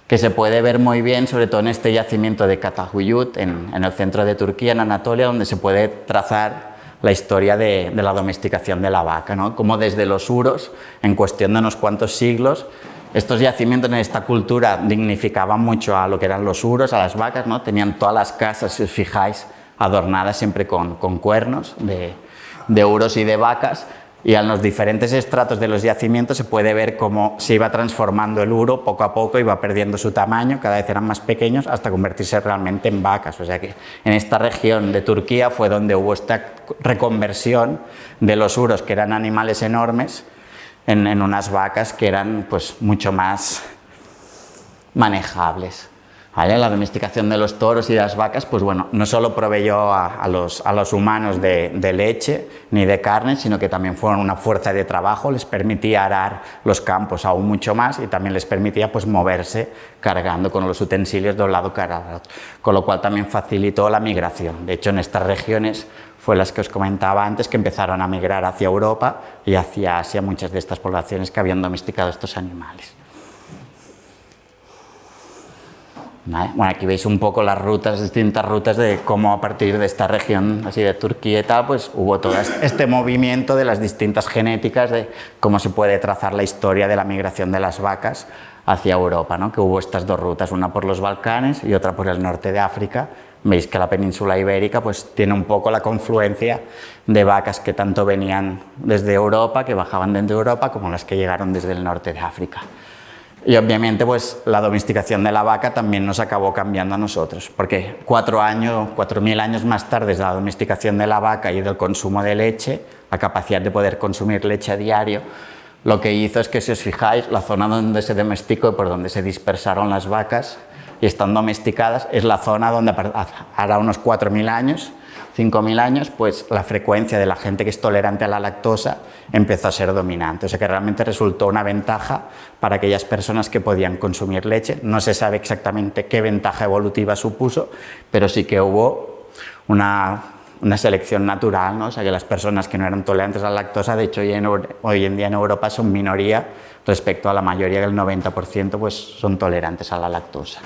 que se puede ver muy bien, sobre todo en este yacimiento de Katahuyut, en el centro de Turquía, en Anatolia, donde se puede trazar la historia de la domesticación de la vaca, ¿no? Como desde los huros, en cuestión de unos cuantos siglos, estos yacimientos en esta cultura dignificaban mucho a lo que eran los huros, a las vacas, ¿no? Tenían todas las casas, si os fijáis, adornadas siempre con cuernos de huros y de vacas, y en los diferentes estratos de los yacimientos se puede ver cómo se iba transformando el huro poco a poco, iba perdiendo su tamaño, cada vez eran más pequeños hasta convertirse realmente en vacas. O sea que en esta región de Turquía fue donde hubo esta reconversión de los huros, que eran animales enormes, en unas vacas que eran pues mucho más manejables. ¿Vale? La domesticación de los toros y de las vacas, pues bueno, no solo proveyó a los humanos de leche ni de carne, sino que también fueron una fuerza de trabajo, les permitía arar los campos aún mucho más, y también les permitía pues moverse cargando con los utensilios de un lado para otro, con lo cual también facilitó la migración. De hecho, en estas regiones fue las que os comentaba antes, que empezaron a migrar hacia Europa y hacia Asia muchas de estas poblaciones que habían domesticado estos animales. ¿Vale? Bueno, aquí veis un poco las distintas rutas de cómo a partir de esta región así de Turquía y tal, pues hubo todo este movimiento de las distintas genéticas, de cómo se puede trazar la historia de la migración de las vacas hacia Europa, ¿no? Que hubo estas dos rutas, una por los Balcanes y otra por el norte de África. Veis que la península ibérica pues tiene un poco la confluencia de vacas que tanto venían desde Europa, que bajaban desde Europa, como las que llegaron desde el norte de África. Y obviamente pues la domesticación de la vaca también nos acabó cambiando a nosotros, porque 4.000 años más tarde de la domesticación de la vaca y del consumo de leche, la capacidad de poder consumir leche a diario, lo que hizo es que, si os fijáis, la zona donde se domesticó y por donde se dispersaron las vacas y están domesticadas, es la zona donde hará unos 4.000 años, 5.000 años, pues la frecuencia de la gente que es tolerante a la lactosa empezó a ser dominante. O sea que realmente resultó una ventaja para aquellas personas que podían consumir leche. No se sabe exactamente qué ventaja evolutiva supuso, pero sí que hubo una selección natural, ¿no? O sea que las personas que no eran tolerantes a la lactosa, de hecho hoy en día en Europa son minoría respecto a la mayoría, del 90% pues son tolerantes a la lactosa.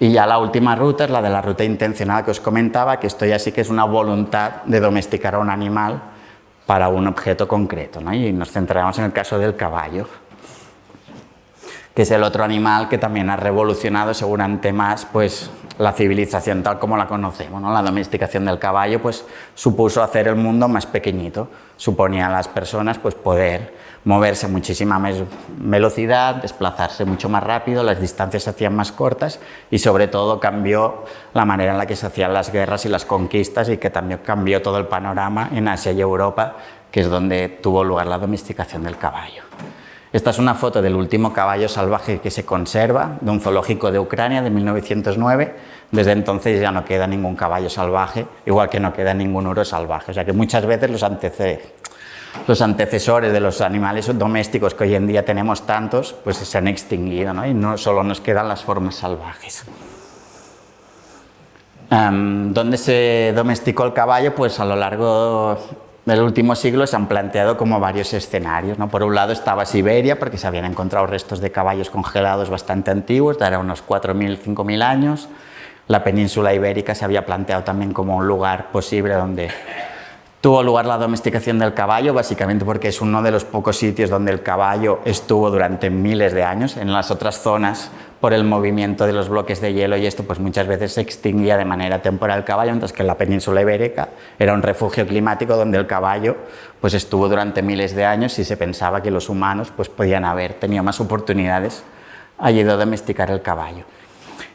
Y ya la última ruta es la de la ruta intencional que os comentaba, que esto ya sí que es una voluntad de domesticar a un animal para un objeto concreto, ¿no? Y nos centraremos en el caso del caballo, que es el otro animal que también ha revolucionado seguramente más pues, la civilización tal como la conocemos, ¿no? La domesticación del caballo pues, supuso hacer el mundo más pequeñito, suponía a las personas pues, poder moverse a muchísima más velocidad, desplazarse mucho más rápido, las distancias se hacían más cortas y sobre todo cambió la manera en la que se hacían las guerras y las conquistas y que también cambió todo el panorama en Asia y Europa, que es donde tuvo lugar la domesticación del caballo. Esta es una foto del último caballo salvaje que se conserva, de un zoológico de Ucrania de 1909. Desde entonces ya no queda ningún caballo salvaje, igual que no queda ningún oro salvaje. O sea que muchas veces los antecesores de los animales domésticos que hoy en día tenemos tantos, pues se han extinguido, ¿no? Y no solo nos quedan las formas salvajes. ¿Dónde se domesticó el caballo? Pues a lo largo del último siglo se han planteado como varios escenarios, ¿no? Por un lado estaba Siberia, porque se habían encontrado restos de caballos congelados bastante antiguos, de ahora unos 4.000, 5.000 años. La península ibérica se había planteado también como un lugar posible donde tuvo lugar la domesticación del caballo, básicamente porque es uno de los pocos sitios donde el caballo estuvo durante miles de años. En las otras zonas, por el movimiento de los bloques de hielo y esto, pues muchas veces se extinguía de manera temporal el caballo, mientras que la península ibérica era un refugio climático donde el caballo pues estuvo durante miles de años y se pensaba que los humanos pues podían haber tenido más oportunidades allí de domesticar el caballo.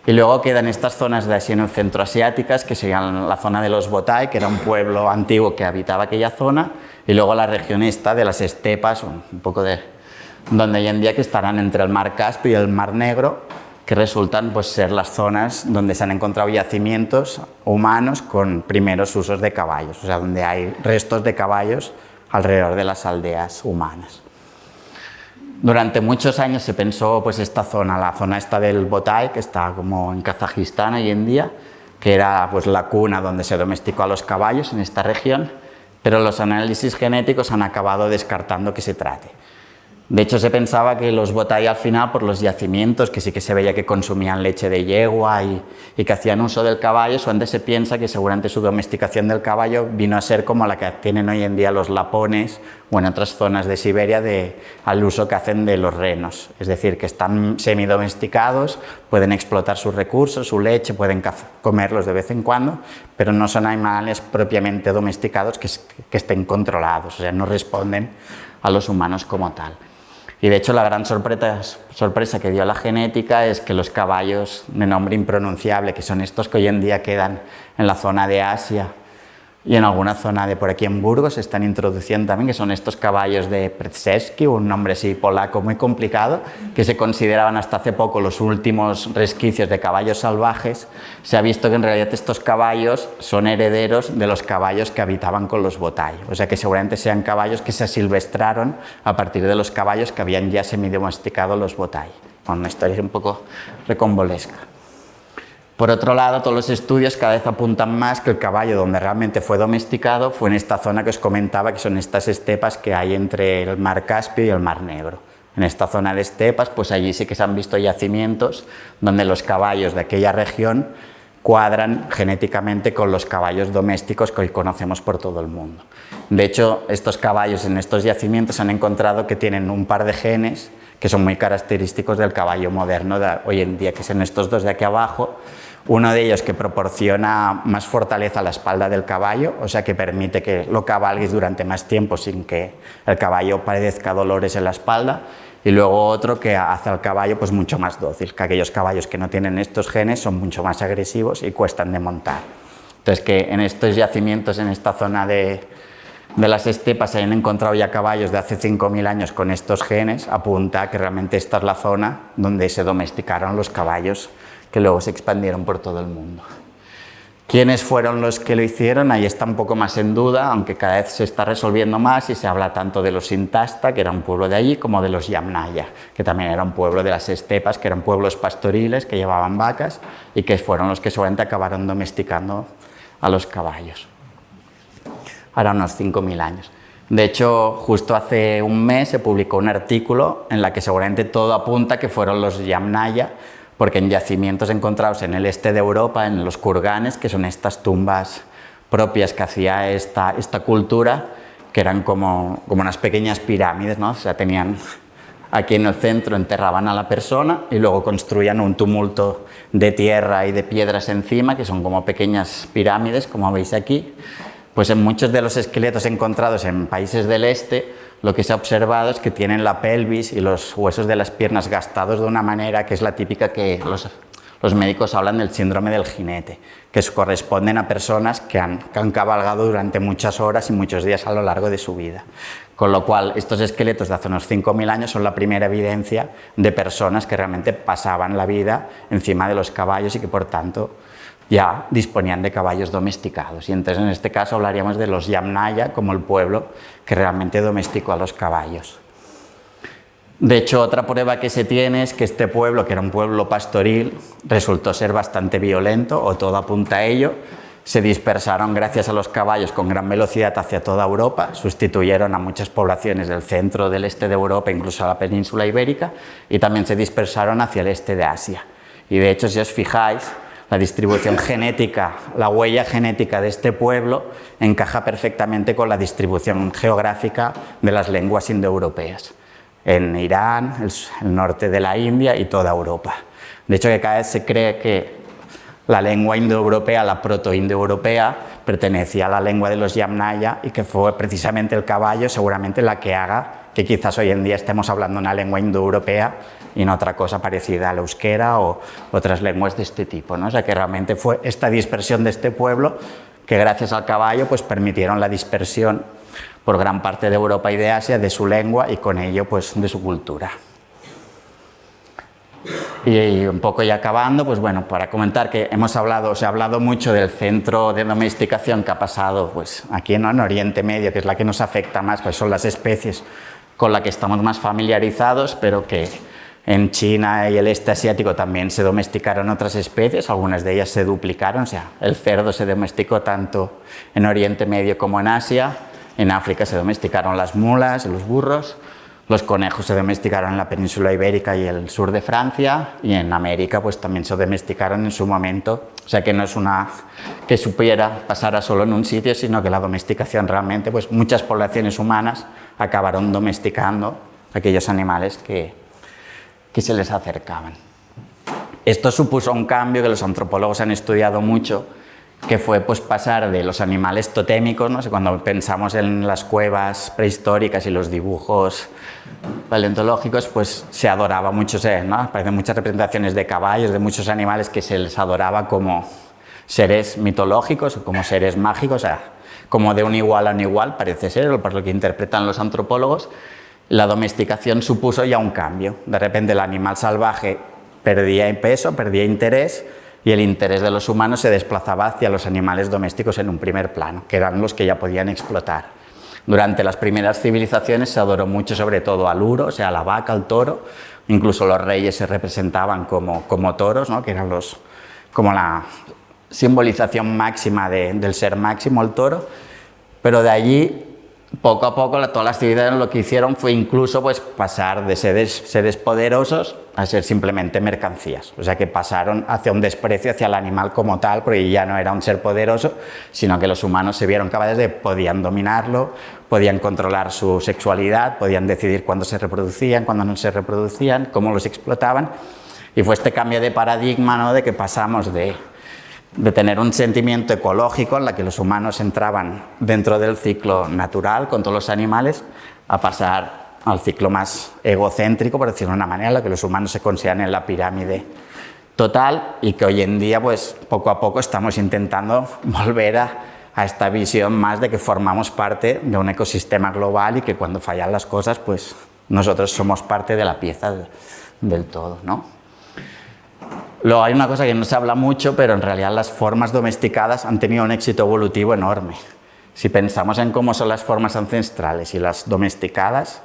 Y luego quedan estas zonas de Asia centroasiáticas, que serían la zona de los Botai, que era un pueblo antiguo que habitaba aquella zona, y luego la región esta de las estepas, un poco de donde hoy en día que estarán entre el mar Caspio y el mar Negro, que resultan pues, ser las zonas donde se han encontrado yacimientos humanos con primeros usos de caballos, o sea, donde hay restos de caballos alrededor de las aldeas humanas. Durante muchos años se pensó pues esta zona, la zona esta del Botai, que está como en Kazajistán hoy en día, que era pues la cuna donde se domesticó a los caballos en esta región, pero los análisis genéticos han acabado descartando que se trate. De hecho, se pensaba que los Botai al final, por los yacimientos, que sí que se veía que consumían leche de yegua y que hacían uso del caballo, antes se piensa que seguramente su domesticación del caballo vino a ser como la que tienen hoy en día los lapones o en otras zonas de Siberia al uso que hacen de los renos. Es decir, que están semidomesticados, pueden explotar sus recursos, su leche, pueden comerlos de vez en cuando, pero no son animales propiamente domesticados que estén controlados, o sea, no responden a los humanos como tal. Y de hecho la gran sorpresa que dio la genética es que los caballos de nombre impronunciable, que son estos que hoy en día quedan en la zona de Asia y en alguna zona de por aquí en Burgos, se están introduciendo también, que son estos caballos de Przewski, un nombre así polaco muy complicado, que se consideraban hasta hace poco los últimos resquicios de caballos salvajes. Se ha visto que en realidad estos caballos son herederos de los caballos que habitaban con los Botai, o sea que seguramente sean caballos que se asilvestraron a partir de los caballos que habían ya semidomesticado los Botai. Bueno, una historia un poco recombolesca. Por otro lado, todos los estudios cada vez apuntan más que el caballo donde realmente fue domesticado fue en esta zona que os comentaba, que son estas estepas que hay entre el mar Caspio y el mar Negro. En esta zona de estepas, pues allí sí que se han visto yacimientos donde los caballos de aquella región cuadran genéticamente con los caballos domésticos que hoy conocemos por todo el mundo. De hecho, estos caballos en estos yacimientos han encontrado que tienen un par de genes que son muy característicos del caballo moderno de hoy en día, que son estos dos de aquí abajo. Uno de ellos que proporciona más fortaleza a la espalda del caballo, o sea que permite que lo cabalgues durante más tiempo sin que el caballo padezca dolores en la espalda, y luego otro que hace al caballo pues mucho más dócil, que aquellos caballos que no tienen estos genes son mucho más agresivos y cuestan de montar. Entonces que en estos yacimientos, en esta zona de de las estepas se hayan encontrado ya caballos de hace 5.000 años con estos genes, apunta a que realmente esta es la zona donde se domesticaron los caballos que luego se expandieron por todo el mundo. ¿Quiénes fueron los que lo hicieron? Ahí está un poco más en duda, aunque cada vez se está resolviendo más y se habla tanto de los Sintasta, que era un pueblo de allí, como de los Yamnaya, que también era un pueblo de las estepas, que eran pueblos pastoriles que llevaban vacas y que fueron los que seguramente acabaron domesticando a los caballos. Ahora unos 5.000 años. De hecho, justo hace un mes se publicó un artículo en la que seguramente todo apunta que fueron los Yamnaya, porque en yacimientos encontrados en el este de Europa, en los kurganes, que son estas tumbas propias que hacía esta cultura, que eran como unas pequeñas pirámides, ¿no? O sea, tenían aquí en el centro, enterraban a la persona y luego construían un tumulto de tierra y de piedras encima, que son como pequeñas pirámides, como veis aquí. Pues en muchos de los esqueletos encontrados en países del este, lo que se ha observado es que tienen la pelvis y los huesos de las piernas gastados de una manera que es la típica que los médicos hablan del síndrome del jinete, que corresponden a personas que han cabalgado durante muchas horas y muchos días a lo largo de su vida. Con lo cual, estos esqueletos de hace unos 5.000 años son la primera evidencia de personas que realmente pasaban la vida encima de los caballos y que, por tanto, ya disponían de caballos domesticados. Y entonces, en este caso, hablaríamos de los Yamnaya como el pueblo que realmente domesticó a los caballos. De hecho, otra prueba que se tiene es que este pueblo, que era un pueblo pastoril, resultó ser bastante violento, o todo apunta a ello. Se dispersaron gracias a los caballos con gran velocidad hacia toda Europa, sustituyeron a muchas poblaciones del centro, del este de Europa, incluso a la península ibérica, y también se dispersaron hacia el este de Asia. Y de hecho, si os fijáis, la distribución genética, la huella genética de este pueblo encaja perfectamente con la distribución geográfica de las lenguas indoeuropeas, en Irán, el norte de la India y toda Europa. De hecho, que cada vez se cree que la lengua indoeuropea, la proto-indoeuropea, pertenecía a la lengua de los Yamnaya y que fue precisamente el caballo seguramente la que haga que quizás hoy en día estemos hablando una lengua indoeuropea y no otra cosa parecida al euskera o otras lenguas de este tipo, ¿no? O sea que realmente fue esta dispersión de este pueblo que gracias al caballo pues permitieron la dispersión por gran parte de Europa y de Asia de su lengua y con ello pues de su cultura. Y un poco ya acabando, pues bueno, para comentar que se ha hablado mucho del centro de domesticación que ha pasado pues aquí, ¿no?, en Oriente Medio, que es la que nos afecta más, pues son las especies con las que estamos más familiarizados, pero que en China y el este asiático también se domesticaron otras especies, algunas de ellas se duplicaron, o sea, el cerdo se domesticó tanto en Oriente Medio como en Asia, en África se domesticaron las mulas, los burros, los conejos se domesticaron en la península ibérica y el sur de Francia, y en América pues también se domesticaron en su momento, o sea que no es una que supiera pasara solo en un sitio, sino que la domesticación realmente, pues muchas poblaciones humanas acabaron domesticando aquellos animales que se les acercaban. Esto supuso un cambio que los antropólogos han estudiado mucho, que fue pues pasar de los animales totémicos, ¿no? Cuando pensamos en las cuevas prehistóricas y los dibujos paleontológicos, pues se adoraba mucho, ¿no? Aparecen muchas representaciones de caballos, de muchos animales que se les adoraba como seres mitológicos o como seres mágicos, o sea, como de un igual a un igual, parece ser, por lo que interpretan los antropólogos. La domesticación supuso ya un cambio. De repente el animal salvaje perdía peso, perdía interés, y el interés de los humanos se desplazaba hacia los animales domésticos en un primer plano, que eran los que ya podían explotar. Durante las primeras civilizaciones se adoró mucho sobre todo al uro, o sea, a la vaca, al toro, incluso los reyes se representaban como toros, ¿no?, que eran como la simbolización máxima del ser máximo, el toro, pero de allí poco a poco todas las civilizaciones lo que hicieron fue incluso pues pasar de seres poderosos a ser simplemente mercancías, o sea que pasaron hacia un desprecio hacia el animal como tal, porque ya no era un ser poderoso, sino que los humanos se vieron capaces de podían dominarlo, podían controlar su sexualidad, podían decidir cuándo se reproducían, cuándo no se reproducían, cómo los explotaban, y fue este cambio de paradigma, ¿no?, de que pasamos de tener un sentimiento ecológico en la que los humanos entraban dentro del ciclo natural con todos los animales, a pasar al ciclo más egocéntrico, por decirlo de una manera, en la que los humanos se consideran en la pirámide total, y que hoy en día pues poco a poco estamos intentando volver a esta visión más de que formamos parte de un ecosistema global y que cuando fallan las cosas, pues nosotros somos parte de la pieza del todo, ¿no? Luego hay una cosa que no se habla mucho, pero en realidad las formas domesticadas han tenido un éxito evolutivo enorme. Si pensamos en cómo son las formas ancestrales y las domesticadas,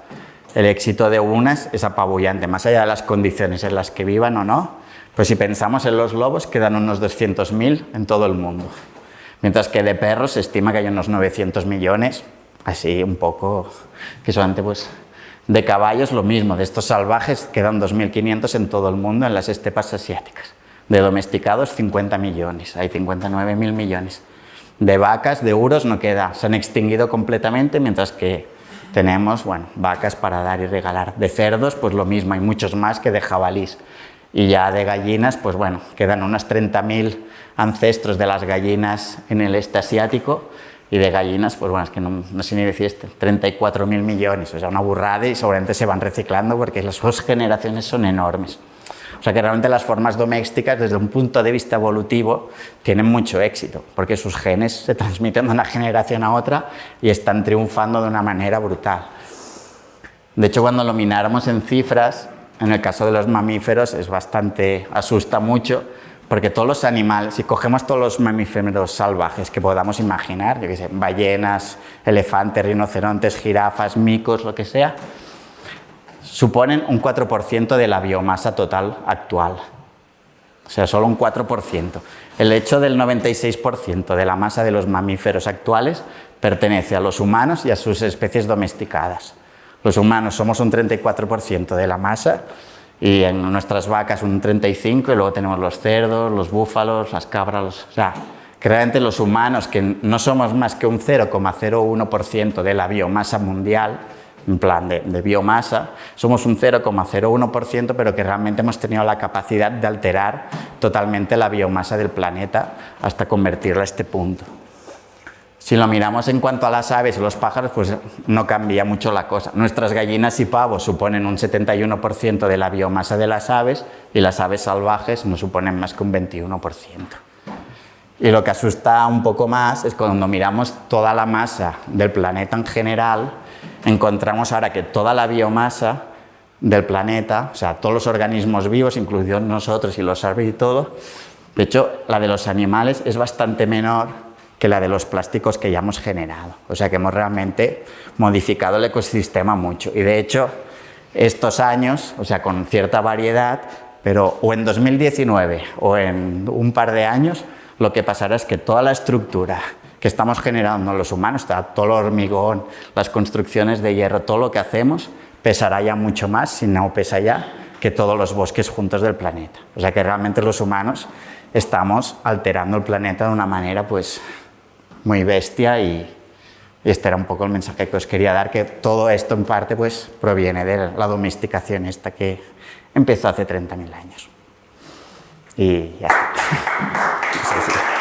el éxito de unas es apabullante, más allá de las condiciones en las que vivan o no. Pues si pensamos en los lobos, quedan unos 200.000 en todo el mundo. Mientras que de perros se estima que hay unos 900 millones, así un poco, que solamente pues... De caballos lo mismo, de estos salvajes quedan 2.500 en todo el mundo en las estepas asiáticas. De domesticados 50 millones, hay 59.000 millones. De vacas, de uros no queda, se han extinguido completamente, mientras que tenemos, bueno, vacas para dar y regalar. De cerdos, pues lo mismo, hay muchos más que de jabalís. Y ya de gallinas, pues bueno, quedan unos 30.000 ancestros de las gallinas en el este asiático. Y de gallinas, pues bueno, es que no sé ni decir 34.000 millones, o sea, una burrada, y seguramente se van reciclando porque las dos generaciones son enormes. O sea que realmente las formas domésticas, desde un punto de vista evolutivo, tienen mucho éxito, porque sus genes se transmiten de una generación a otra y están triunfando de una manera brutal. De hecho, cuando lo miráramos en cifras, en el caso de los mamíferos, asusta mucho, porque todos los animales, si cogemos todos los mamíferos salvajes que podamos imaginar, yo qué sé, ballenas, elefantes, rinocerontes, jirafas, micos, lo que sea, suponen un 4% de la biomasa total actual. O sea, solo un 4%. El hecho del 96% de la masa de los mamíferos actuales pertenece a los humanos y a sus especies domesticadas. Los humanos somos un 34% de la masa, y en nuestras vacas un 35%, y luego tenemos los cerdos, los búfalos, las cabras, o sea, que realmente los humanos, que no somos más que un 0,01% de la biomasa mundial, en plan de biomasa, somos un 0,01%, pero que realmente hemos tenido la capacidad de alterar totalmente la biomasa del planeta hasta convertirla a este punto. Si lo miramos en cuanto a las aves y los pájaros, pues no cambia mucho la cosa. Nuestras gallinas y pavos suponen un 71% de la biomasa de las aves y las aves salvajes no suponen más que un 21%. Y lo que asusta un poco más es cuando miramos toda la masa del planeta en general, encontramos ahora que toda la biomasa del planeta, o sea, todos los organismos vivos, incluidos nosotros y los aves y todo, de hecho, la de los animales es bastante menor que la de los plásticos que ya hemos generado. O sea que hemos realmente modificado el ecosistema mucho. Y de hecho, estos años, o sea, con cierta variedad, pero o en 2019 o en un par de años, lo que pasará es que toda la estructura que estamos generando los humanos, todo el hormigón, las construcciones de hierro, todo lo que hacemos, pesará ya mucho más, si no pesa ya, que todos los bosques juntos del planeta. O sea que realmente los humanos estamos alterando el planeta de una manera, pues, muy bestia, y este era un poco el mensaje que os quería dar, que todo esto en parte pues proviene de la domesticación esta que empezó hace 30.000 años. Y ya está. Sí.